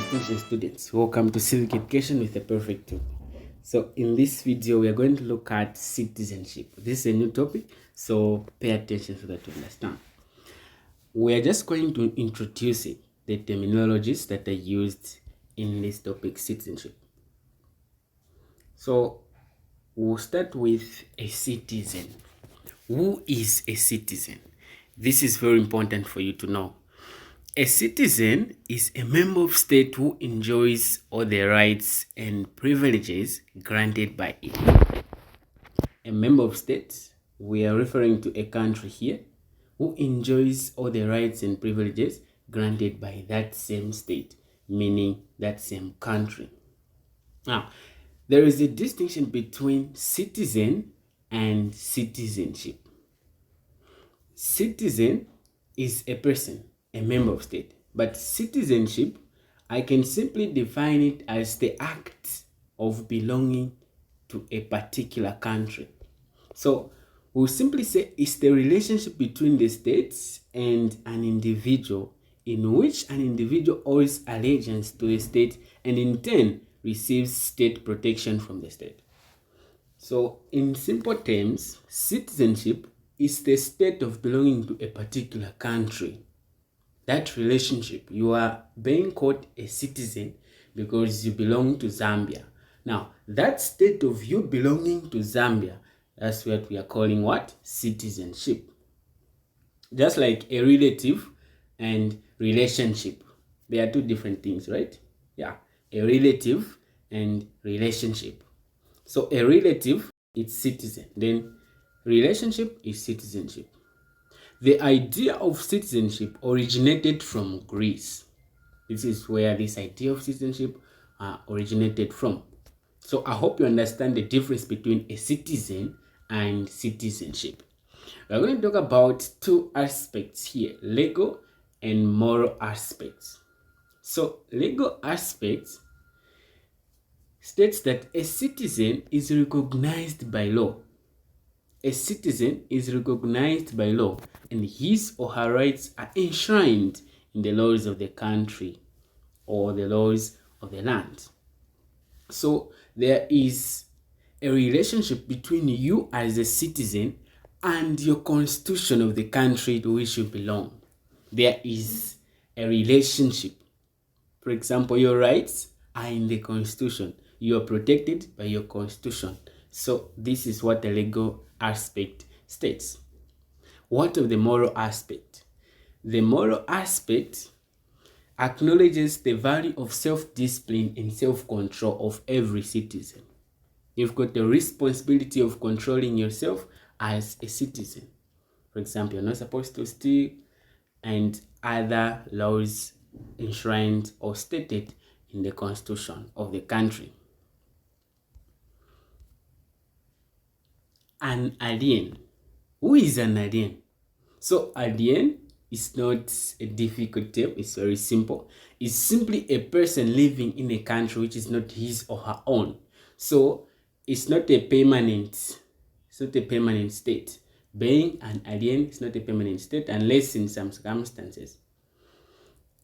attention students, welcome to Civic Education with a Perfect Tool. So in this video, we are going to look at citizenship. This is a new topic, so pay attention so that you understand. We are just going to introduce it, the terminologies that are used in this topic, citizenship. So we'll start with a citizen. Who is a citizen? This is very important for you to know. A citizen is a member of state who enjoys all the rights and privileges granted by it. A member of state, we are referring to a country here, who enjoys all the rights and privileges granted by that same state, meaning that same country. Now, there is a distinction between citizen and citizenship. Citizen is a person, a member of state, but citizenship, I can simply define it as the act of belonging to a particular country. So we'll simply say it's the relationship between the states and an individual, in which an individual owes allegiance to the state and in turn receives state protection from the state. So in simple terms, citizenship is the state of belonging to a particular country. That relationship, you are being called a citizen because you belong to Zambia. Now, that state of you belonging to Zambia, that's what we are calling what? Citizenship. Just like a relative and relationship. They are two different things, right? Yeah, a relative and relationship. So a relative is citizen, then relationship is citizenship. The idea of citizenship originated from Greece. This is where this idea of citizenship originated from. So I hope you understand the difference between a citizen and citizenship. We're going to talk about two aspects here, legal and moral aspects. So legal aspects states that a citizen is recognized by law. A citizen is recognized by law and his or her rights are enshrined in the laws of the country or the laws of the land. So there is a relationship between you as a citizen and your constitution of the country to which you belong. There is a relationship. For example, your rights are in the constitution. You are protected by your constitution. So this is what the legal aspect states. What of the moral aspect? The moral aspect acknowledges the value of self-discipline and self-control of every citizen. You've got the responsibility of controlling yourself as a citizen. For example, you're not supposed to steal and other laws enshrined or stated in the constitution of the country. An alien. Who is an alien? So alien is not a difficult term, it's very simple. It's simply a person living in a country which is not his or her own. So it's not a permanent state. Being an alien is not a permanent state unless in some circumstances.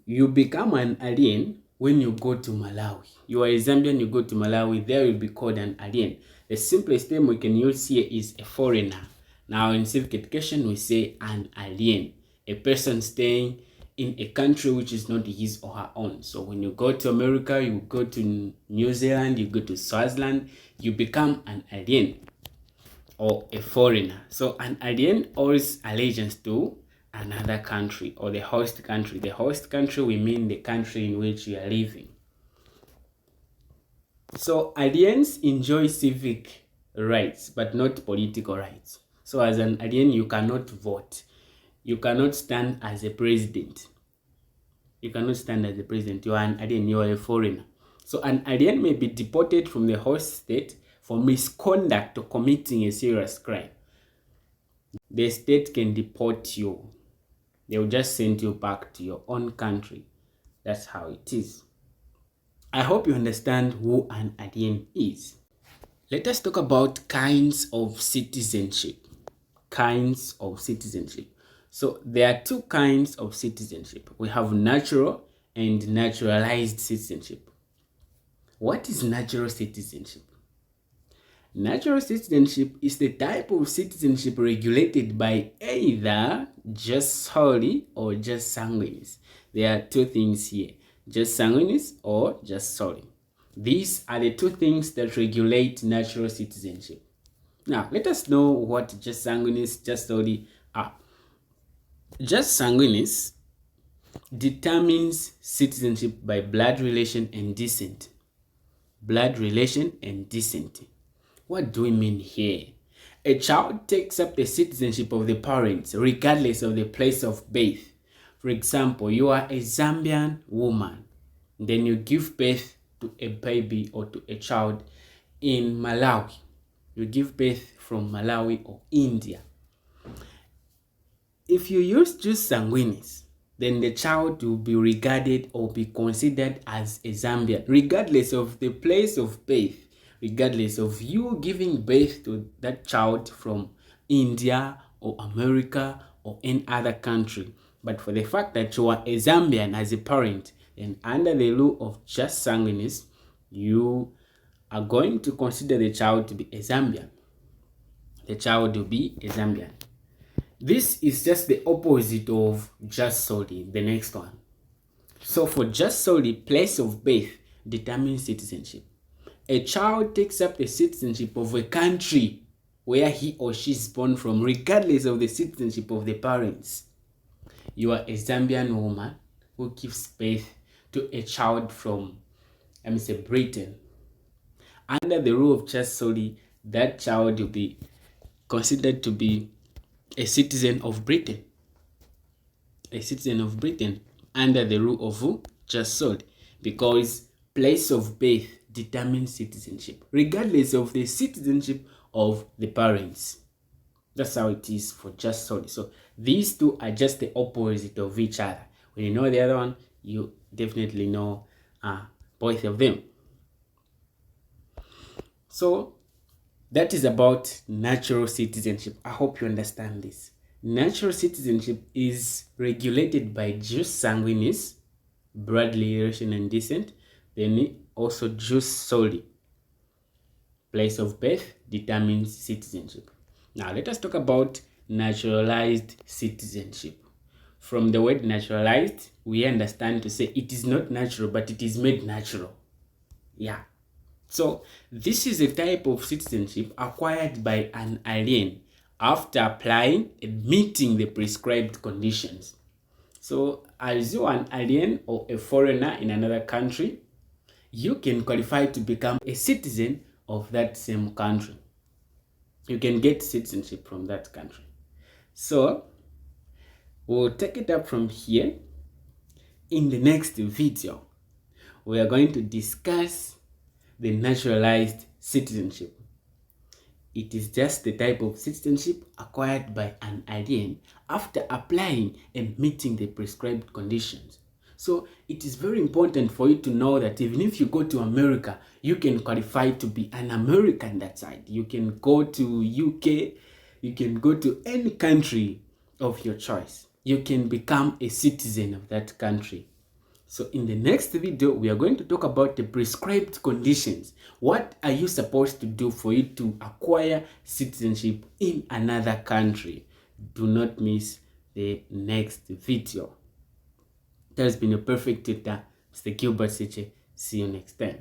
You become an alien when you go to Malawi. You are a Zambian, you go to Malawi, there you'll be called an alien. The simplest term we can use here is a foreigner. Now in civic education, we say an alien, a person staying in a country which is not his or her own. So when you go to America, you go to New Zealand, you go to Swaziland, you become an alien or a foreigner. So an alien owes allegiance to another country or the host country. The host country, we mean the country in which you are living. So aliens enjoy civic rights, but not political rights. So as an alien, you cannot vote. You cannot stand as a president. You cannot stand as a president. You are an alien, you are a foreigner. So an alien may be deported from the host state for misconduct or committing a serious crime. The state can deport you. They will just send you back to your own country. That's how it is. I hope you understand who an alien is. Let us talk about kinds of citizenship. Kinds of citizenship. So there are two kinds of citizenship. We have natural and naturalized citizenship. What is natural citizenship? Natural citizenship is the type of citizenship regulated by either jus soli or jus sanguinis. There are two things here, jus sanguinis or jus soli. These are the two things that regulate natural citizenship. Now, let us know what jus sanguinis, jus soli are. Jus sanguinis determines citizenship by blood relation and descent. Blood relation and descent. What do we mean here? A child takes up the citizenship of the parents regardless of the place of birth. For example, you are a Zambian woman, then you give birth to a baby or to a child in Malawi. You give birth from Malawi or India. If you use jus sanguinis, then the child will be regarded or be considered as a Zambian, regardless of the place of birth, regardless of you giving birth to that child from India or America or any other country. But for the fact that you are a Zambian as a parent, then under the rule of jus sanguinis, you are going to consider the child to be a Zambian. The child will be a Zambian. This is just the opposite of jus soli, the next one. So for jus soli, place of birth determines citizenship. A child takes up the citizenship of a country where he or she is born from, regardless of the citizenship of the parents. You are a Zambian woman who gives birth to a child from, Britain. Under the rule of jus soli, that child will be considered to be a citizen of Britain. A citizen of Britain under the rule of jus soli, because place of birth determines citizenship, regardless of the citizenship of the parents. That's how it is for jus soli. So these two are just the opposite of each other. When you know the other one, you definitely know both of them. So that is about natural citizenship. I hope you understand this. Natural citizenship is regulated by jus sanguinis, blood relation and descent, then also jus soli. Place of birth determines citizenship. Now let us talk about naturalized citizenship. From the word naturalized, we understand to say it is not natural, but it is made natural. Yeah. So this is a type of citizenship acquired by an alien after applying and meeting the prescribed conditions. So as you are an alien or a foreigner in another country, you can qualify to become a citizen of that same country. You can get citizenship from that country. So we'll take it up from here. In the next video, we are going to discuss the naturalized citizenship. It is just the type of citizenship acquired by an alien after applying and meeting the prescribed conditions. So it is very important for you to know that even if you go to America, you can qualify to be an American that side. You can go to UK, you can go to any country of your choice. You can become a citizen of that country. So in the next video, we are going to talk about the prescribed conditions. What are you supposed to do for you to acquire citizenship in another country? Do not miss the next video. That has been a perfect tutor, Mr. Gilbert Seche. See you next time.